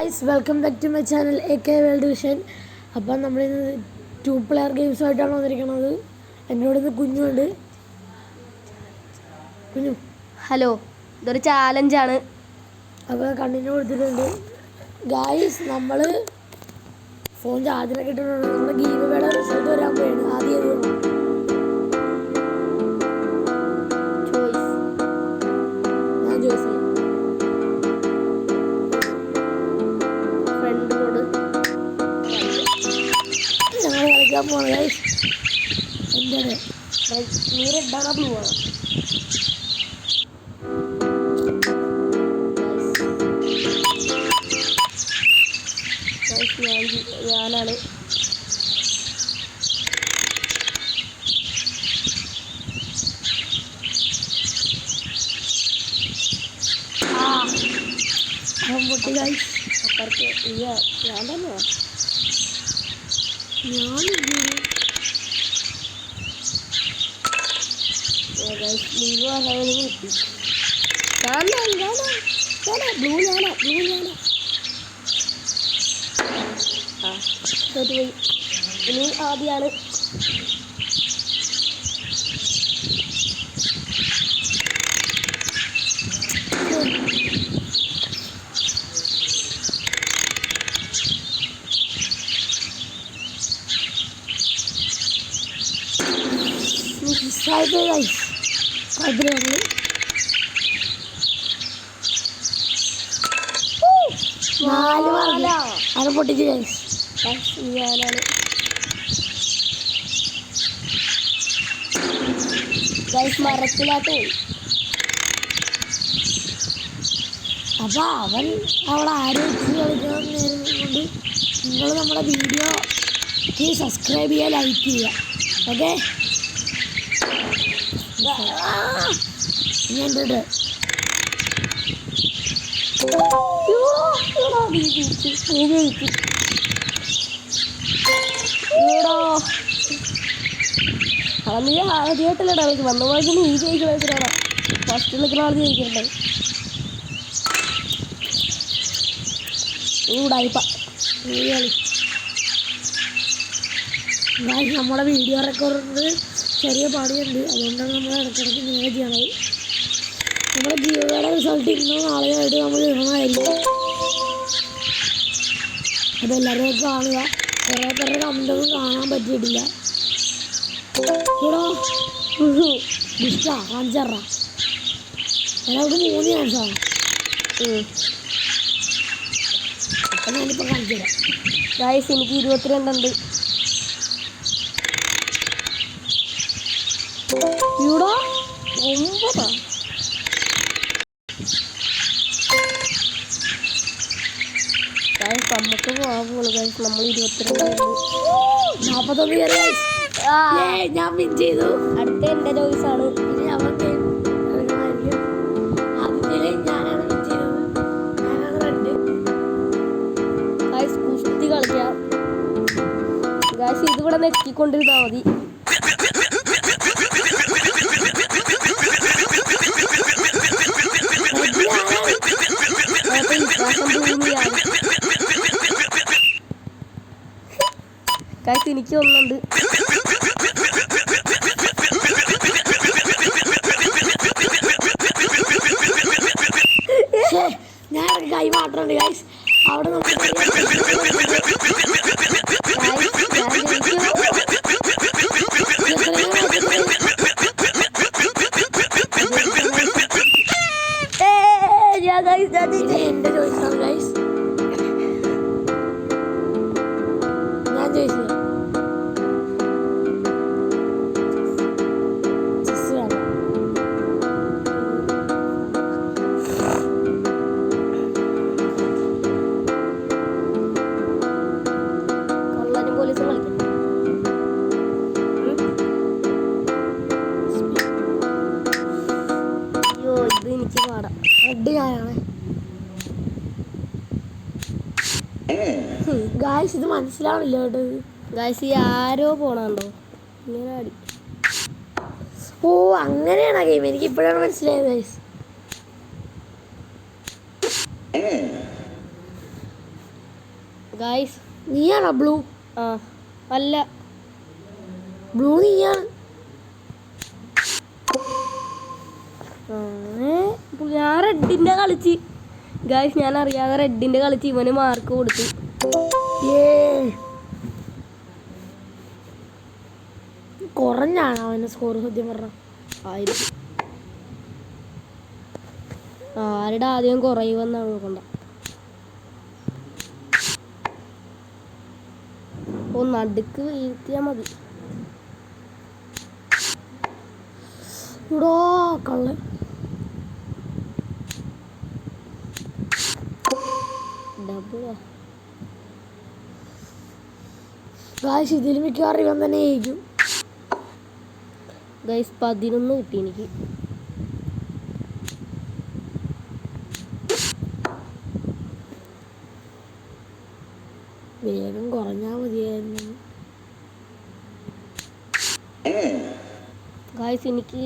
Welcome back to my channel AK world vision. അപ്പം നമ്മളിന്ന് 2 player ഗെയിംസുമായിട്ടാണ് വന്നിരിക്കുന്നത്. എന്നോട് ഇന്ന് കുഞ്ഞുണ്ട്. കുഞ്ഞു ഹലോ, ഇതൊരു ചാലഞ്ചാണ്. അപ്പോൾ കണ്ണിന് കൊടുത്തിട്ടുണ്ട് ഗായ്സ്. നമ്മൾ ഫോൺ ചാർജിലൊക്കെ ഇട്ടിട്ടുണ്ട്. നമ്മുടെ ഗീവ് വേയുടെ റിസൾട്ട് വരാൻ പോയാണ്. ആദ്യം ഞാൻ ചോയ്സ് ഞങ്ങൾ കളിക്കാൻ പോകണം ഗൈസ്. എൻ്റെ നീ റെഡാണോ ബ്ലൂ ആണോ? ഞാനാണ്. പൊട്ടി ഗൈസ്. അപ്പുറത്ത് ഞാൻ തന്നെയാ. ഇനി ആദ്യമാണ്. അത് പൊട്ടിച്ച് ഗൈസ്. ഞാനാണ്. ഗൈസ് മരത്തിലാട്ട് പോയി. അപ്പോൾ അവൻ അവിടെ ആരും കളിക്കാൻ നേരം കൊണ്ട് നിങ്ങൾ നമ്മുടെ വീഡിയോക്ക് സബ്സ്ക്രൈബ് ചെയ്യുക, ലൈക്ക് ചെയ്യുക. ഓക്കെ, ഇനി എൻ്റെ നീ ആദ്യമായിട്ടല്ലടാ വന്ന പോലെ നീ ജയിക്കണ ഫസ്റ്റ് നിൽക്കുന്ന ആൾ ജയിക്കണ്ടേ. ഊടായിപ്പ നമ്മുടെ വീഡിയോ റെക്കോർഡ് ചെറിയ പണിയുണ്ട്. അതുകൊണ്ടാണ് നമ്മൾ ഇടയ്ക്കിടയ്ക്ക് ഇങ്ങനെ ചെയ്യണത്. നമ്മുടെ ഗീവയുടെ റിസൾട്ട് ഇന്നോ നാളെയായിട്ട് നമ്മൾ ഇടണമായിരിക്കും. അപ്പോൾ എല്ലാവരും കാണുക. കുറേ പേരുടെ കമൻറ്റൊന്നും കാണാൻ പറ്റിയിട്ടില്ല. ഇവിടെ ഇഷ്ടാ കാണിച്ചറ എല്ലാവർക്കും 3 ചാൻസാണ്. അപ്പം ഞാനിപ്പോൾ കാണിച്ചു തരാം ഗൈസ്. എനിക്ക് 22 ഉണ്ട്. ഇവിടെ 9 നമുക്ക് പോകാൻ ഗൈസ്. നമ്മൾ 22 41 കയറി. ഞാൻ വിൻ ചെയ്തു. അടുത്ത എൻ്റെ ചോയ്സാണ്. ഇനി അവർക്ക് ആദ്യത്തിൽ ഞാനാണ് വിൻ ചെയ്തത്. ഞാനാണ് റെഡ്. ഗൈസ് കുസ്തി കളിക്കാം ഗൈസ്. ഇതിവിടെ നെക്കിക്കൊണ്ടിരുന്നാൽ മതി. ഗൈസ് എനിക്ക് ഒന്നുണ്ട്. ഞാൻ കൈ മാത്രമുണ്ട് ഗൈസ്. അവിടെ നമുക്ക് എൻ്റെ ചോയ്സാണ് ഗൈസ്. ഞാൻ ചോദിച്ചു പോലീസും കളിക്കും. അയ്യോ ഇത് എനിക്ക് പാടാം. റെഡ് ഞാനാണ് ഗായ്സ്. ഇത് മനസ്സിലാവണില്ല കേട്ടോ ഗായ്സ്. ഈ ആരോ പോണുണ്ടോ ഇങ്ങനെ അടി. ഓ അങ്ങനെയാണ് ആ ഗെയിം. എനിക്ക് ഇപ്പോഴാണ് മനസ്സിലായത് ഗൈസ്. ഗായ്സ് നീയാണോ ബ്ലൂ? ആ അല്ല ബ്ലൂ നീയാണ്. ഞാൻ റെഡിൻ്റെ കളിച്ച് ഗായ്സ്, ഞാൻ അറിയാതെ റെഡിൻ്റെ കളിച്ച് ഇവന് മാർക്ക് കൊടുത്തു. കുറഞ്ഞാണ് അവൻ്റെ സ്കോർ സത്യം പറഞ്ഞ. ആയിരിക്കും. ആരുടെ ആദ്യം കുറയുമെന്നാണ് നോക്കണ്ട. നടുക്ക് വീഴ്ത്തിയാൽ മതി. ഇടോ കള്ളൻ. ഡബിളാ ഗായ്സ്, ഇതിൽ മിക്കവാറും ഇവൻ തന്നെ ജയിക്കും. ഗൈസ് 11 കിട്ടി എനിക്ക്. വേഗം കുറഞ്ഞാൽ മതിയായിരുന്നു. ഗായ്സ് എനിക്ക്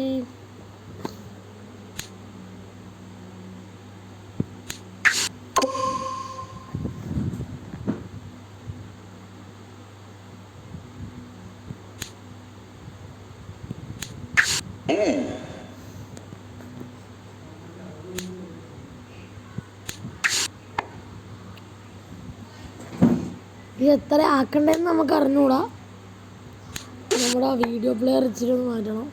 ഇത് എത്ര ആക്കണ്ടെന്ന് നമുക്ക് അറിഞ്ഞൂടാ. നമ്മുടെ വീഡിയോ പ്ലെയർ ഇച്ചിരി ഒന്ന് മാറ്റണം.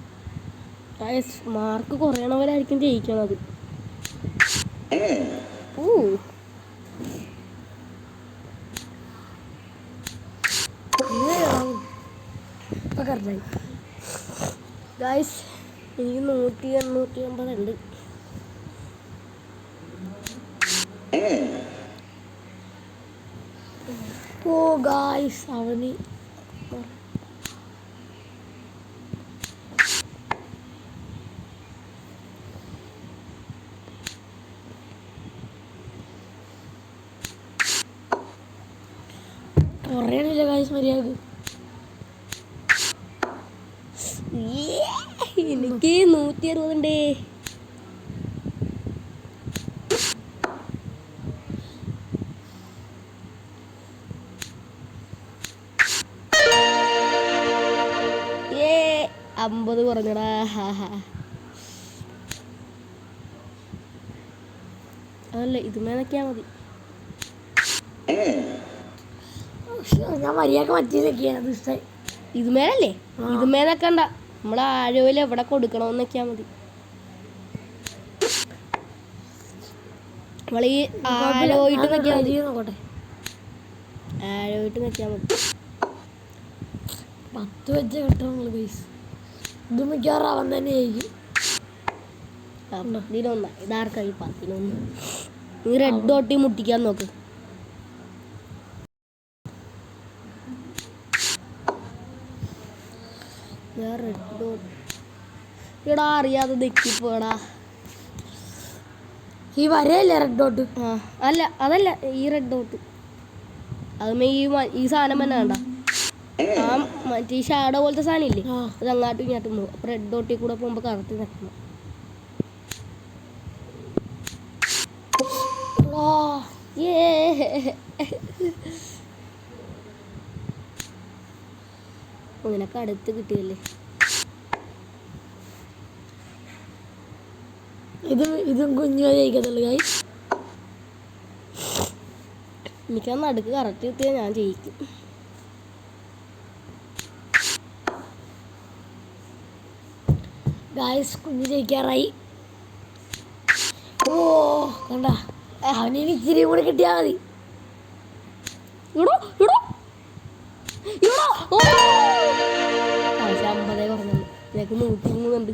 മാർക്ക് കുറയണവരായിരിക്കും ജയിക്കണത്. ഇപ്പം കറക്റ്റായി. ഗായ്സ് എനിക്ക് 189 ഉണ്ട്. ഓ ഗായ്സ്, അവന് കുറയണില്ല ഗായ്സ് മര്യാദക്ക്. എനിക്ക് 160 ഉണ്ട്. ഏ 50 കുറഞ്ഞടാ. അതല്ല ഇതുമേനൊക്കെയാ മതി. ഞാൻ മര്യാദക്ക് മറ്റേതൊക്കെയാണ് ഇഷ്ടമായി. ഇതുമേലല്ലേ? ഇതുമേനൊക്കെ ഉണ്ടാ നമ്മൾ ആഴവിൽ എവിടെ കൊടുക്കണമെന്നൊക്കെയാ മതി. നമ്മൾ ഈ ആഴമായിട്ട് നിൽക്കാൻ മതി. നോക്കട്ടെ, ആഴമായിട്ട് നിൽക്കാൻ മതി. 10 വെച്ച് കിട്ടണുള്ളൂ ഗൈസ്. ഇത് മിക്കവാറും അവൻ തന്നെ ജയിക്കും. 11 ഇതാർക്കായി 11. നീ റെഡ് ഡോട്ടി മുട്ടിക്കാൻ നോക്ക്. ഞാൻ റെഡ് ഡോട്ട് ഇടാ അറിയാതെ തെറ്റിപ്പോടാ. ഈ വരയല്ലേ റെഡ് ഡോട്ട്? അല്ല അതല്ല, ഈ റെഡ് ഡോട്ട് അതുമേ ഈ സാധനം തന്നെ വേണ്ട. ആ മറ്റേ ഷാഡോ പോലത്തെ സാധനം ഇല്ലേ, അത് അങ്ങാട്ടും ഇങ്ങോട്ടും പോകും. അപ്പം റെഡ് ഡോട്ടിൽ കൂടെ പോകുമ്പോൾ കറക്റ്റ് നിൽക്കണം. നിനക്ക് അടുത്ത് കിട്ടിയല്ലേ. ഇതും കുഞ്ഞു ജയിക്കത്തുള്ളൂ ഗൈസ്. എനിക്കാ നടുക്ക് കറക്റ്റ് കിട്ടിയാൽ ഞാൻ ജയിക്കും. ഗൈസ് കുഞ്ഞു ജയിക്കാറായി. ഓ കണ്ട, അവനിനി ഇച്ചിരി കൂടി കിട്ടിയാൽ മതി. ഇടോ ഇടോ ഇടോ 50 കുറഞ്ഞു. നിനക്ക് 103 ഉണ്ട്.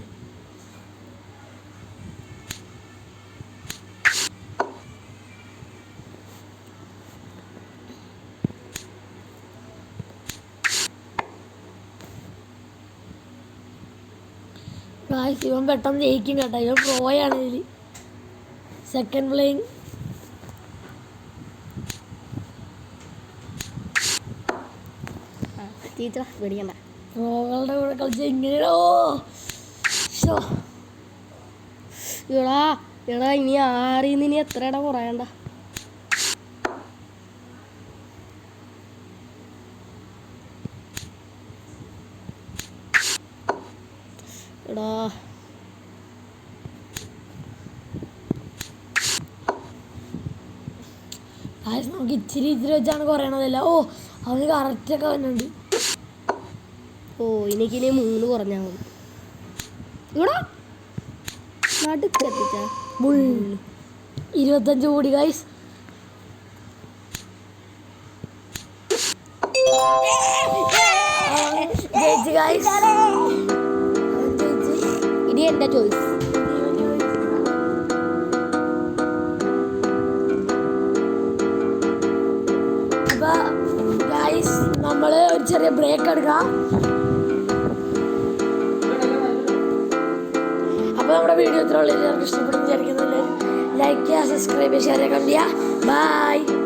ഗൈസ് ഇവൻ പെട്ടെന്ന് ജയിക്കും കേട്ടോ. ഇവൻ പ്രോയാണ് ഇതിൽ. Second playing. ടീച്ചർ പേടിക്കണ്ട. പ്രോകളുടെ കൂടെ കളിച്ച ഇങ്ങനെയോ. എടാ എടാ ഇനി 6 ഇനി എത്ര ഇട കുറയണ്ട. എടാ നമുക്ക് ഇച്ചിരി വെച്ചാണ് കുറയണതല്ല. ഓ അവന് കറക്റ്റൊക്കെ വരുന്നുണ്ട്. ഓ എനിക്കിനി 3 കുറഞ്ഞാൽ മതി. ഇവിടെ നടുക്കെത്തിച്ചാ 25 കൂടി ഗൈസ്. ഇനി എൻ്റെ ചോയ്സ്. അപ്പൊ ഗൈസ് നമ്മള് ഒരു ചെറിയ ബ്രേക്ക് എടുക്കാം. അപ്പോൾ നമ്മുടെ വീഡിയോ ഇത്രയുള്ളൂ. എല്ലാവർക്കും ഇഷ്ടപ്പെടുന്നു വിചാരിക്കുന്നില്ല. ലൈക്ക് ചെയ്യുക, സബ്സ്ക്രൈബ് ചെയ്യുക, ഷെയർ ചെയ്യുക, കമന്റ് ചെയ്യുക. ബൈ.